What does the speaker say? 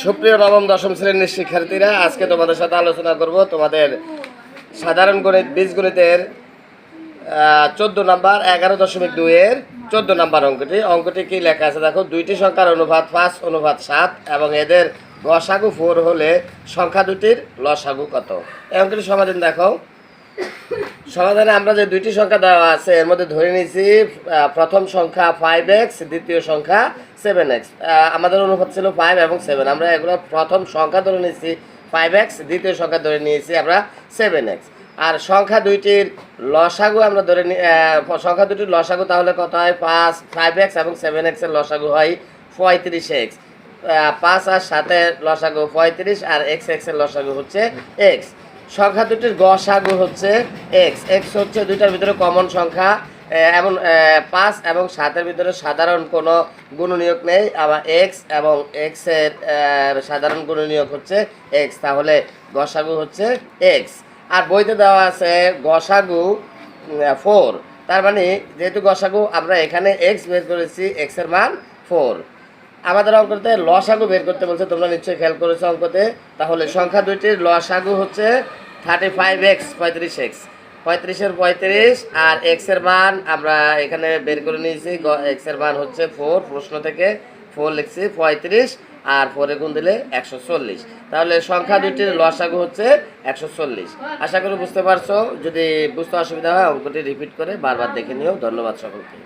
সুপ্রিয় নবম দশম শ্রেণীর শিক্ষার্থীরা, আজকে তোমাদের সাথে আলোচনা করব তোমাদের সাধারণ গণিত বীজগণিতের 14 নাম্বার 11.2-এর 14 নাম্বার অঙ্কটি কি লেখা আছে দেখো। দুইটি সংখ্যার অনুপাত 5:7 এবং এদের গসাগু 4 হলে সংখ্যা দুটির লসাগু কত? এই অঙ্কটি সমাধান দেখো। সমাধানে আমরা যে দুইটি সংখ্যা দেওয়া আছে এর মধ্যে ধরে নিয়েছি প্রথম সংখ্যা 5x, দ্বিতীয় সংখ্যা 7x। আমাদের অনুপাত ছিল 5 এবং 7। আমরা এগুলো প্রথম সংখ্যা ধরে নিয়েছি 5x, দ্বিতীয় সংখ্যা ধরে নিয়েছি আমরা 7x। আর সংখ্যা দুইটির লসাগু আমরা ধরে সংখ্যা দুটির লসাগু তাহলে কত হয়? 5x এবং 7x এর লসাগু হয় 35x। 5 আর 7-এর লসাগু 35 আর x এর লসাগু হচ্ছে x। সংখ্যা দুটির গসাগু হচ্ছে x। x হচ্ছে দুইটার ভিতরে কমন সংখ্যা, এমন 5 এবং 7-এর ভিতরে সাধারণ কোনো গুণনীয়ক নেই। আবার x এবং x এর সাধারণ গুণনীয়ক হচ্ছে x, তাহলে গসাগু হচ্ছে x। আর বইতে দেওয়া আছে গসাগু 4, তার মানে যেহেতু গসাগু আমরা এখানে x বের করেছি, x এর মান 4। আমাদের অঙ্কতে লসাগু বের করতে বলছে, তোমরা নিশ্চয়ই খেয়াল করেছো অঙ্কতে। তাহলে সংখ্যা দুইটির লসাগু হচ্ছে 35x, 35x, 35-এর 35 আর x এর মান আমরা এখানে বের করে নিয়েছি। x এর মান হচ্ছে 4, প্রশ্ন থেকে 4 লিখছি, 35 আর 4-এ গুণ দিলে 140। তাহলে সংখ্যা দুইটির লসাগু হচ্ছে 140। আশা করি বুঝতে পারছো। যদি বুঝতে অসুবিধা হয় অঙ্কটি রিপিট করে বারবার দেখে নিও। ধন্যবাদ সকলকে।